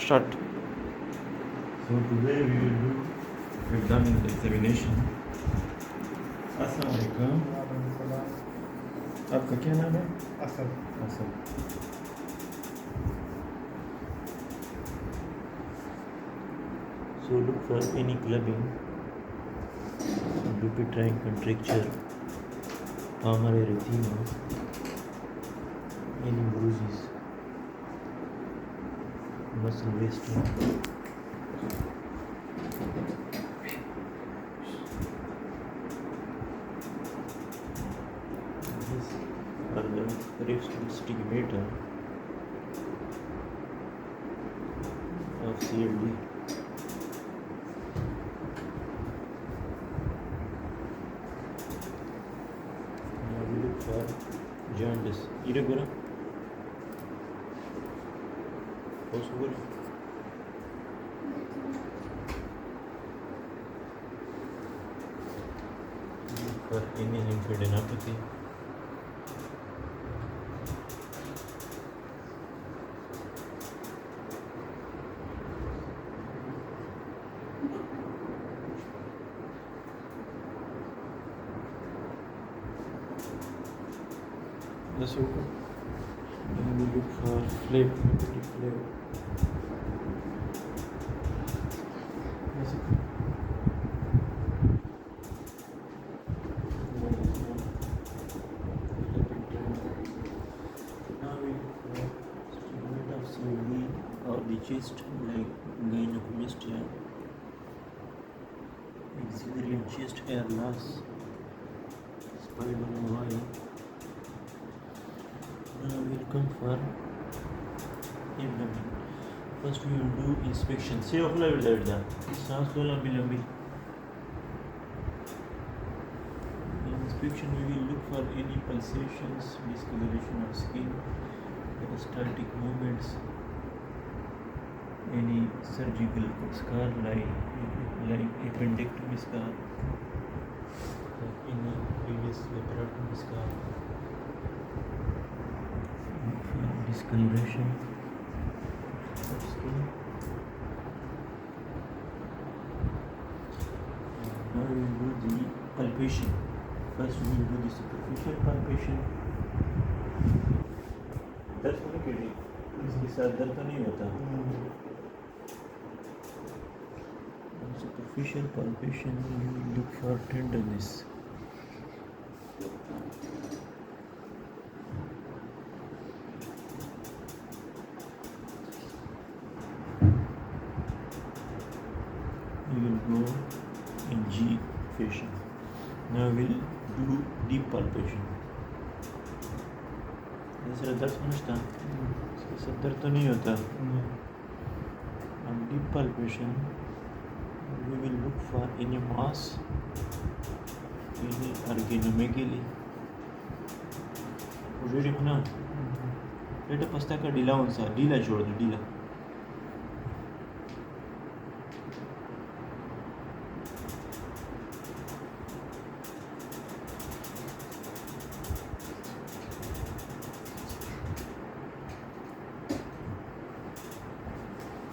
Start. So today we will do abdominal examination. अस्सलाम वालेकुम. आपका क्या नाम है? Asad. So look for any clubbing, dupuytrenal contracture, palmar erythema, any bruises, muscle wasting. These are the rectal stigmata of CLD. Now we look for jaundice. Irregular. Possible. Look for any lymphadenopathy. That's okay. Then we look for flare, hepatic flare. That's okay. Now we look for stigmata of CLD or the chest, like gynecomastia, axillary and chest hair loss, spinal wire. Now we will come for abdomen. First we will do inspection. Say of level there. सांस लो लंबी लंबी. In inspection we will look for any pulsations, discoloration of skin, peristaltic movements, any surgical scar like appendectomy scar, any previous laparotomy scar. Discoloration of skin. Now we will do the palpation. First we will do the superficial palpation. दर्द होने के लिए इसके साथ दर्द तो नहीं होता. Superficial palpation we will look for tenderness. We will go in G fashion. Now we will do deep palpation. जैसे दर्द समझता, इसके दर्द तो नहीं होता. On deep palpation, we will look for any mass, any organomegaly. उसे देखना, बेटा पस्ता का ढीला उनसा, ढीला छोड़ दो, ढीला.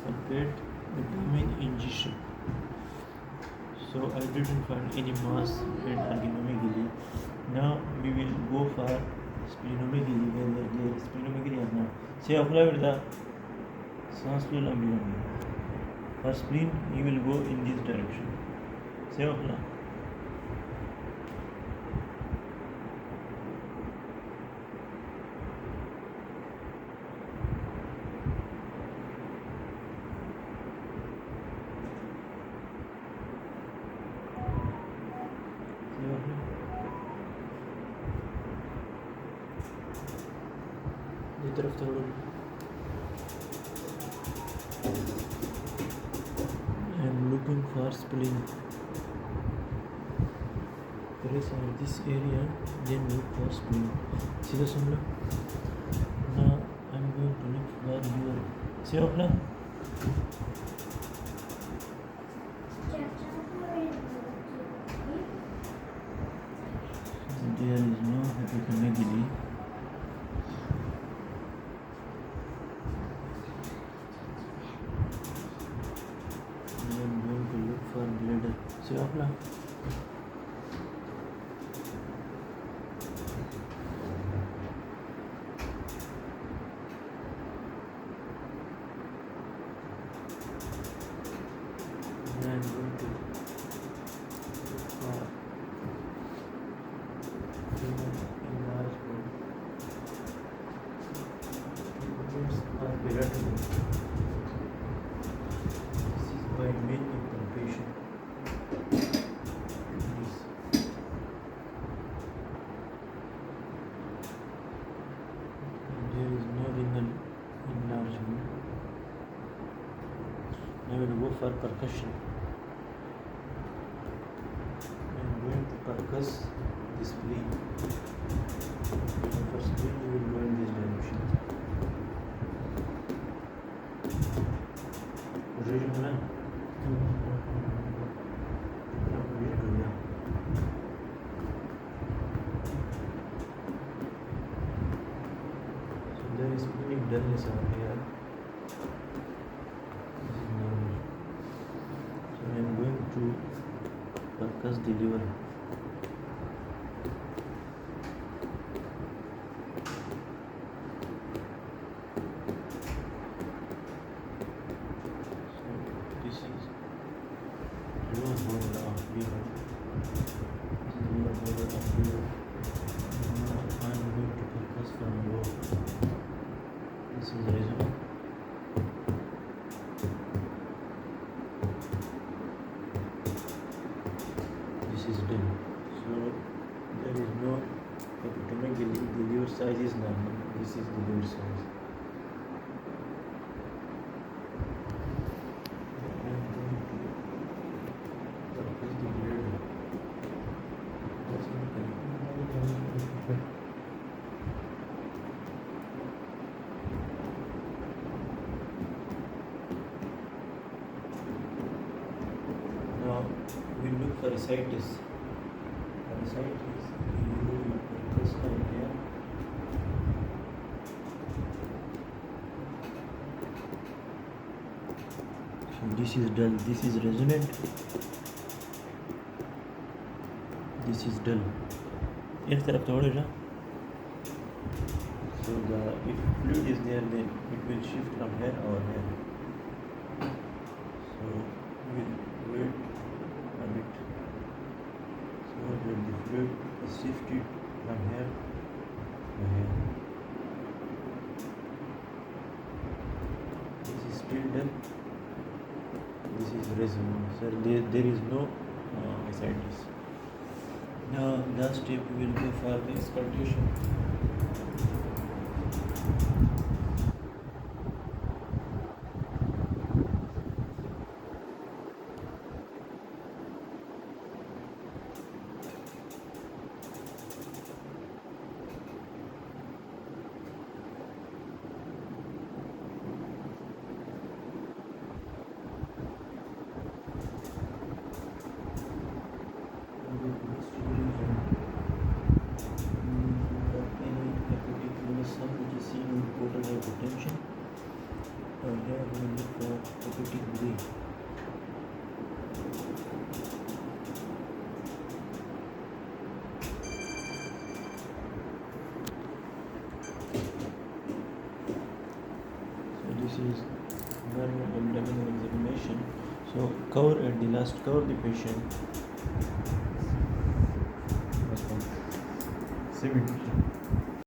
Palpate abdomen in G shape. So I didn't find any mass and organomegaly. Now we will go for splenomegaly. Where there is splenomegaly or not. Say of level सांस लो लंबी लंबी. For spleen you will go in this direction. Say of level. ये तरफ थोड़ा. I am looking for spleen. Press on this area, then look for spleen. सीधा सुन लो. Now I am going to look for your. See अपना. There is no hepatomegaly. See आपला I'm going to enlarge bigger to me. This is by mainly palpation. This. There is no renal enlargement. Now we will go for percussion. I am going to percuss this spleen. For spleen we will go in this direction. So there is splenic dullness over here. This is normal. So I am going to percuss the liver. This is lower border of liver. This is lower border of liver. Now I am going to percuss from below. This is resonant. This is done. So there is no automatically the liver size is normal. This is the liver size. Now we look for ascites. Ascites you focus on here. So this is dull. This is resonant. This is dull. एक तरफ तोड़ेगा. So if fluid is there, then it will shift from here or here. So we'll wait a bit. So that the fluid is shifted from here to here. This is still dull. This is resonant. So there is no ascites. Now last step we will go for the auscultation. Hypertension. Here we will look for hepatic bleed. So this is normal abdominal examination. So cover at the last, cover the patient. 7